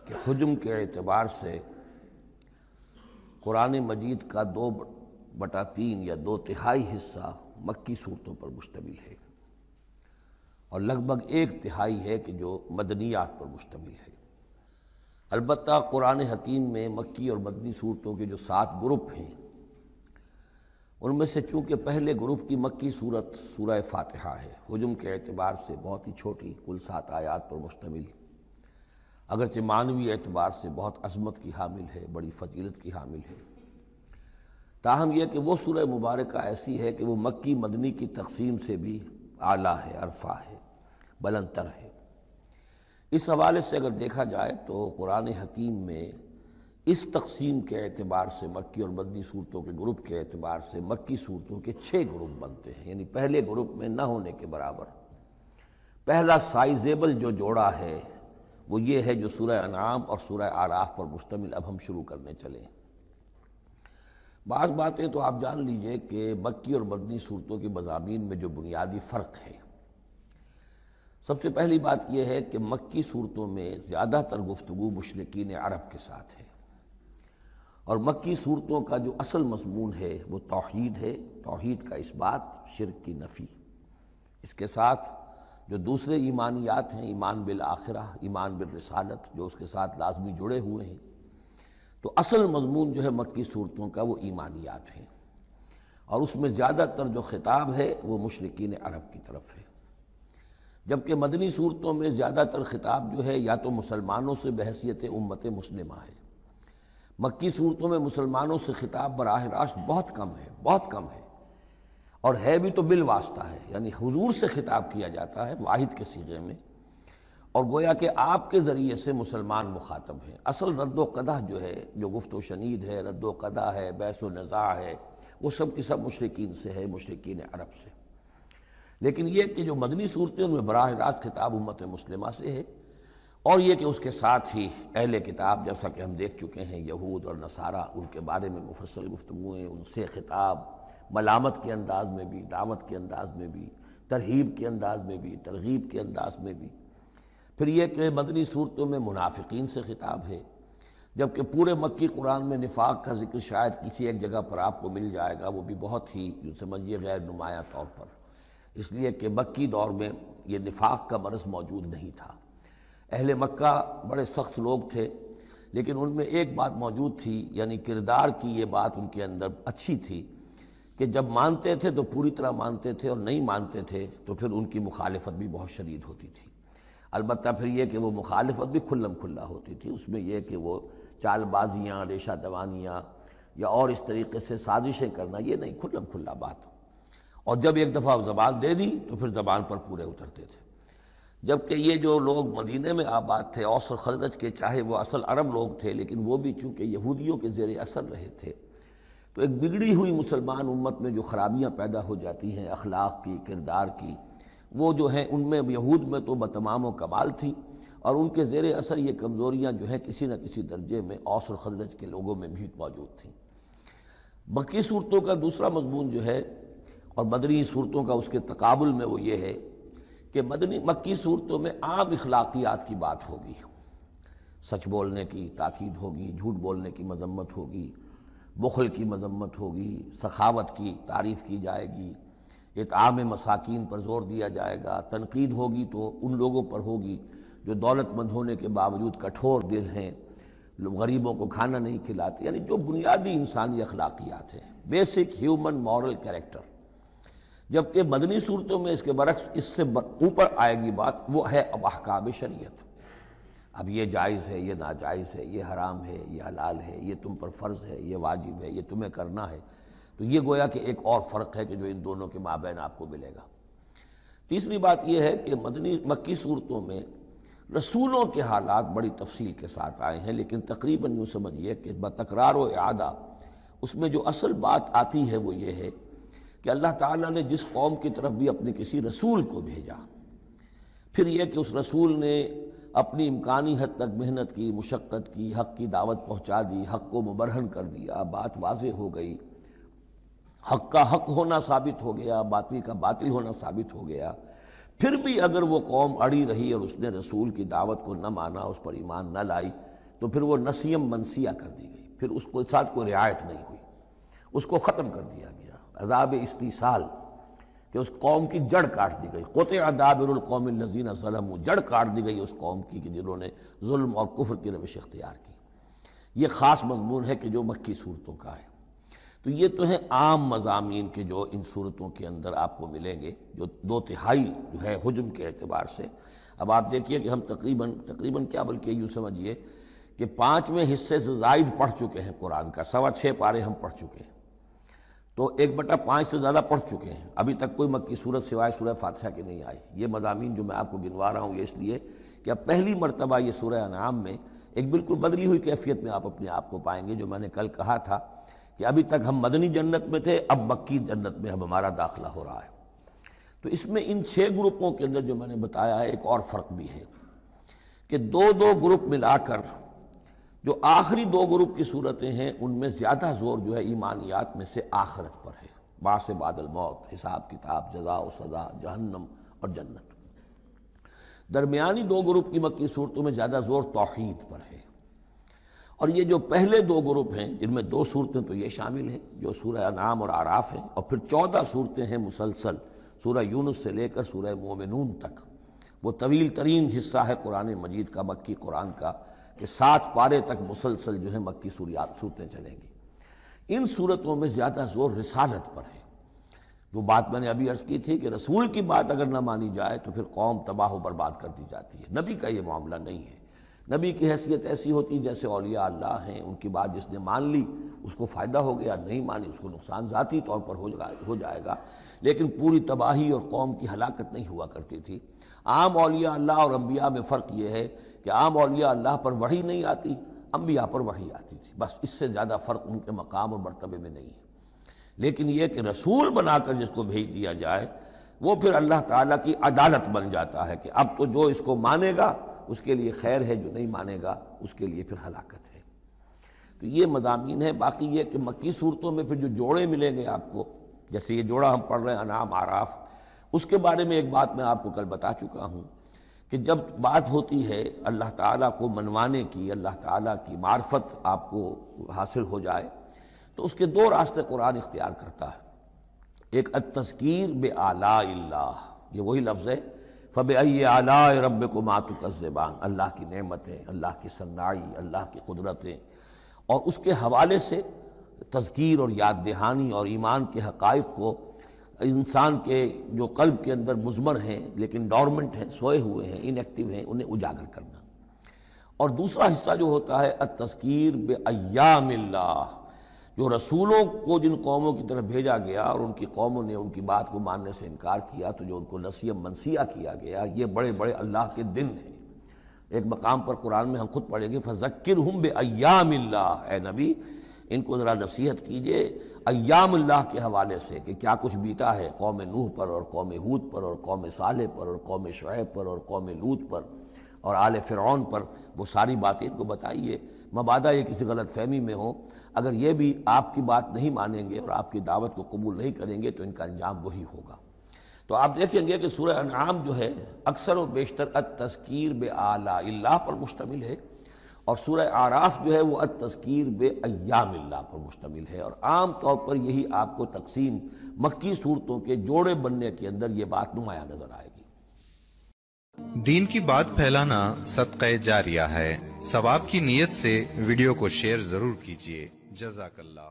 کہ حجم کے اعتبار سے قرآن مجید کا 2/3 یا 2/3 حصہ مکی صورتوں پر مشتمل ہے، اور لگ بھگ 1/3 ہے کہ جو مدنیات پر مشتمل ہے۔ البتہ قرآن حکیم میں مکی اور مدنی صورتوں کے جو 7 گروپ ہیں، ان میں سے چونکہ پہلے گروپ کی مکی صورت سورہ فاتحہ ہے، حجم کے اعتبار سے بہت ہی چھوٹی، کل 7 آیات پر مشتمل، اگرچہ معنوی اعتبار سے بہت عظمت کی حامل ہے، بڑی فضیلت کی حامل ہے، تاہم یہ کہ وہ سورہ مبارکہ ایسی ہے کہ وہ مکی مدنی کی تقسیم سے بھی اعلیٰ ہے، ارفع ہے، بلندتر ہے۔ اس حوالے سے اگر دیکھا جائے تو قرآن حکیم میں اس تقسیم کے اعتبار سے مکی اور مدنی صورتوں کے گروپ کے اعتبار سے مکی صورتوں کے 6 گروپ بنتے ہیں، یعنی پہلے گروپ میں نہ ہونے کے برابر۔ پہلا سائزیبل جو جوڑا ہے وہ یہ ہے جو سورہ انعام اور سورہ اعراف پر مشتمل اب ہم شروع کرنے چلیں۔ بعض باتیں تو آپ جان لیجئے کہ مکی اور مدنی صورتوں کے مضامین میں جو بنیادی فرق ہے، سب سے پہلی بات یہ ہے کہ مکی صورتوں میں زیادہ تر گفتگو مشرکین عرب کے ساتھ ہے، اور مکی صورتوں کا جو اصل مضمون ہے وہ توحید ہے، توحید کا اثبات، شرک کی نفی۔ اس کے ساتھ جو دوسرے ایمانیات ہیں، ایمان بالآخرہ، ایمان بالرسالت، جو اس کے ساتھ لازمی جڑے ہوئے ہیں، تو اصل مضمون جو ہے مکی صورتوں کا وہ ایمانیات ہیں، اور اس میں زیادہ تر جو خطاب ہے وہ مشرکین عرب کی طرف ہے، جبکہ مدنی صورتوں میں زیادہ تر خطاب جو ہے یا تو مسلمانوں سے بحیثیت امت مسلمہ ہے۔ مکی صورتوں میں مسلمانوں سے خطاب براہ راست بہت کم ہے، بہت کم ہے، اور ہے بھی تو بالواسطہ ہے، یعنی حضور سے خطاب کیا جاتا ہے واحد کے صیغے میں، اور گویا کہ آپ کے ذریعے سے مسلمان مخاطب ہیں۔ اصل رد و قدح جو ہے، جو گفت و شنید ہے، رد و قدح ہے، بحث و نزاع ہے، وہ سب کی سب مشرکین سے ہے، مشرکین عرب سے۔ لیکن یہ کہ جو مدنی صورتیں ان میں براہ راست خطاب امت مسلمہ سے ہے، اور یہ کہ اس کے ساتھ ہی اہل کتاب، جیسا کہ ہم دیکھ چکے ہیں، یہود اور نصارہ، ان کے بارے میں مفصل گفتگویں، ان سے خطاب ملامت کے انداز میں بھی، دعوت کے انداز میں بھی، ترہیب کے انداز میں بھی، ترغیب کے انداز میں بھی۔ پھر یہ کہ مدنی صورتوں میں منافقین سے خطاب ہے، جبکہ پورے مکی قرآن میں نفاق کا ذکر شاید کسی ایک جگہ پر آپ کو مل جائے گا، وہ بھی بہت ہی جو سمجھیے غیر نمایاں طور پر، اس لیے کہ مکی دور میں یہ نفاق کا مرض موجود نہیں تھا۔ اہل مکہ بڑے سخت لوگ تھے، لیکن ان میں ایک بات موجود تھی، یعنی کردار کی یہ بات ان کے اندر اچھی تھی کہ جب مانتے تھے تو پوری طرح مانتے تھے، اور نہیں مانتے تھے تو پھر ان کی مخالفت بھی بہت شدید ہوتی تھی۔ البتہ پھر یہ کہ وہ مخالفت بھی کھلم کھلا ہوتی تھی، اس میں یہ کہ وہ چال بازیاں، ریشہ دوانیاں یا اور اس طریقے سے سازشیں کرنا، یہ نہیں، کھلم کھلا بات، اور جب ایک دفعہ زبان دے دی تو پھر زبان پر پورے اترتے تھے۔ جبکہ یہ جو لوگ مدینے میں آباد تھے، اوس اور خزرج کے، چاہے وہ اصل عرب لوگ تھے، لیکن وہ بھی چونکہ یہودیوں کے زیر اثر رہے تھے، تو ایک بگڑی ہوئی مسلمان امت میں جو خرابیاں پیدا ہو جاتی ہیں اخلاق کی، کردار کی، وہ جو ہیں ان میں یہود میں تو بتمام و کمال تھی، اور ان کے زیر اثر یہ کمزوریاں جو ہیں کسی نہ کسی درجے میں اوس اور خزرج کے لوگوں میں بھی موجود تھیں۔ مکی صورتوں کا دوسرا مضمون جو ہے، اور مدنی صورتوں کا اس کے تقابل میں، وہ یہ ہے کہ مکی صورتوں میں عام اخلاقیات کی بات ہوگی، سچ بولنے کی تاکید ہوگی، جھوٹ بولنے کی مذمت ہوگی، بخل کی مذمت ہوگی، سخاوت کی تعریف کی جائے گی، اطعام مساکین پر زور دیا جائے گا، تنقید ہوگی تو ان لوگوں پر ہوگی جو دولت مند ہونے کے باوجود کٹھور دل ہیں، غریبوں کو کھانا نہیں کھلاتے، یعنی جو بنیادی انسانی اخلاقیات ہیں، بیسک ہیومن مورل کریکٹر۔ جبکہ مدنی صورتوں میں اس کے برعکس اس سے اوپر آئے گی بات، وہ ہے اب احکام شریعت۔ اب یہ جائز ہے، یہ ناجائز ہے، یہ حرام ہے، یہ حلال ہے، یہ تم پر فرض ہے، یہ واجب ہے، یہ تمہیں کرنا ہے۔ تو یہ گویا کہ ایک اور فرق ہے کہ جو ان دونوں کے مابین آپ کو ملے گا۔ تیسری بات یہ ہے کہ مکی صورتوں میں رسولوں کے حالات بڑی تفصیل کے ساتھ آئے ہیں، لیکن تقریباً یوں سمجھیے کہ بتکرار و اعادہ اس میں جو اصل بات آتی ہے وہ یہ ہے کہ اللہ تعالیٰ نے جس قوم کی طرف بھی اپنے کسی رسول کو بھیجا، پھر یہ کہ اس رسول نے اپنی امکانی حد تک محنت کی، مشقت کی، حق کی دعوت پہنچا دی، حق کو مبرہن کر دیا، بات واضح ہو گئی، حق کا حق ہونا ثابت ہو گیا، باطل کا باطل ہونا ثابت ہو گیا، پھر بھی اگر وہ قوم اڑی رہی اور اس نے رسول کی دعوت کو نہ مانا، اس پر ایمان نہ لائی، تو پھر وہ نسیم منسیہ کر دی گئی، پھر اس کو ساتھ کوئی رعایت نہیں ہوئی، اس کو ختم کر دیا گیا، عذاب استیصال، کہ اس قوم کی جڑ کاٹ دی گئی، قطع دابر القوم الذین ظلموا، جڑ کاٹ دی گئی اس قوم کی کہ جنہوں نے ظلم اور کفر کی روش اختیار کی۔ یہ خاص مضمون ہے کہ جو مکی صورتوں کا ہے۔ تو یہ تو ہیں عام مضامین کے جو ان صورتوں کے اندر آپ کو ملیں گے، جو 2/3 جو ہے حجم کے اعتبار سے۔ اب آپ دیکھیے کہ ہم تقریباً کیا بلکہ یوں سمجھیے کہ 5ویں حصے سے زائد پڑھ چکے ہیں قرآن کا، 6.25 پارے ہم پڑھ چکے ہیں، تو 1/5 سے زیادہ پڑھ چکے ہیں۔ ابھی تک کوئی مکی صورت سوائے سورہ فاتحہ کے نہیں آئی۔ یہ مضامین جو میں آپ کو گنوا رہا ہوں یہ اس لیے کہ اب پہلی مرتبہ یہ سورہ انعام میں ایک بالکل بدلی ہوئی کیفیت میں آپ اپنے آپ کو پائیں گے، جو میں نے کل کہا تھا کہ ابھی تک ہم مدنی جنت میں تھے، اب مکی جنت میں اب ہمارا داخلہ ہو رہا ہے۔ تو اس میں ان 6 گروپوں کے اندر جو میں نے بتایا ہے ایک اور فرق بھی ہے کہ 2 گروپ ملا کر جو آخری 2 گروپ کی صورتیں ہیں ان میں زیادہ زور جو ہے ایمانیات میں سے آخرت پر ہے، بعث بعد الموت، حساب کتاب، جزا و سزا، جہنم اور جنت۔ درمیانی 2 گروپ کی مکی صورتوں میں زیادہ زور توحید پر ہے، اور یہ جو پہلے 2 گروپ ہیں جن میں 2 صورتیں تو یہ شامل ہیں جو سورہ انعام اور اعراف ہیں، اور پھر 14 صورتیں ہیں مسلسل سورہ یونس سے لے کر سورہ مومنون تک۔ وہ طویل ترین حصہ ہے قرآن مجید کا، مکی قرآن کا، کہ 7 پارے تک مسلسل جو ہے مکی صورتیں چلیں گی۔ ان صورتوں میں زیادہ زور رسالت پر ہے۔ جو بات میں نے ابھی عرض کی تھی کہ رسول کی بات اگر نہ مانی جائے تو پھر قوم تباہ و برباد کر دی جاتی ہے۔ نبی کا یہ معاملہ نہیں ہے، نبی کی حیثیت ایسی ہوتی جیسے اولیاء اللہ ہیں، ان کی بات جس نے مان لی اس کو فائدہ ہو گیا، نہیں مانی اس کو نقصان ذاتی طور پر ہو جائے گا، لیکن پوری تباہی اور قوم کی ہلاکت نہیں ہوا کرتی تھی۔ عام اولیاء اللہ اور انبیاء میں فرق یہ ہے کہ عام اولیاء اللہ پر وحی نہیں آتی، انبیاء پر وحی آتی تھی، بس اس سے زیادہ فرق ان کے مقام اور مرتبے میں نہیں ہے۔ لیکن یہ کہ رسول بنا کر جس کو بھیج دیا جائے وہ پھر اللہ تعالیٰ کی عدالت بن جاتا ہے کہ اب تو جو اس کو مانے گا اس کے لیے خیر ہے، جو نہیں مانے گا اس کے لیے پھر ہلاکت ہے۔ تو یہ مضامین ہے۔ باقی یہ کہ مکی صورتوں میں پھر جو جوڑے ملیں گے آپ کو، جیسے یہ جوڑا ہم پڑھ رہے ہیں انعام اعراف، اس کے بارے میں ایک بات میں آپ کو کل بتا چکا ہوں کہ جب بات ہوتی ہے اللہ تعالیٰ کو منوانے کی، اللہ تعالیٰ کی معرفت آپ کو حاصل ہو جائے، تو اس کے 2 راستے قرآن اختیار کرتا ہے۔ ایک التذکیر بآلاء اللہ، یہ وہی لفظ ہے فَبِأَيِّ آلَاءِ رَبِّكُمَا تُكَذِّبَانِ، اللہ کی نعمتیں، اللہ کی صناعی، اللہ کی قدرتیں، اور اس کے حوالے سے تذکیر اور یاد دہانی اور ایمان کے حقائق کو انسان کے جو قلب کے اندر مضمر ہیں لیکن ڈورمنٹ ہیں، سوئے ہوئے ہیں، ان ایکٹیو ہیں، انہیں اجاگر کرنا۔ اور دوسرا حصہ جو ہوتا ہے التذکیر بایام اللہ، جو رسولوں کو جن قوموں کی طرف بھیجا گیا اور ان کی قوموں نے ان کی بات کو ماننے سے انکار کیا تو جو ان کو نسیم منسیہ کیا گیا، یہ بڑے بڑے اللہ کے دن ہیں۔ ایک مقام پر قرآن میں ہم خود پڑھیں گے فذکرہم بایام اللہ، اے نبی ان کو ذرا نصیحت کیجئے ایام اللہ کے حوالے سے کہ کیا کچھ بیتا ہے قوم نوح پر اور قوم ہود پر اور قوم صالح پر اور قوم شعیب پر اور قوم لوط پر اور آل فرعون پر، وہ ساری باتیں ان کو بتائیے، مبادا یہ کسی غلط فہمی میں ہو، اگر یہ بھی آپ کی بات نہیں مانیں گے اور آپ کی دعوت کو قبول نہیں کریں گے تو ان کا انجام وہی ہوگا۔ تو آپ دیکھیں گے کہ سورہ انعام جو ہے اکثر و بیشتر التذکیر بآلاء اللہ پر مشتمل ہے، اور سورہ اعراف جو ہے وہ التذکیر بایام اللہ پر مشتمل ہے، اور عام طور پر یہی آپ کو تقسیم مکی صورتوں کے جوڑے بننے کے اندر یہ بات نمایاں نظر آئے گی۔ دین کی بات پھیلانا صدقہ جاریہ ہے، ثواب کی نیت سے ویڈیو کو شیئر ضرور کیجیے۔ جزاک اللہ۔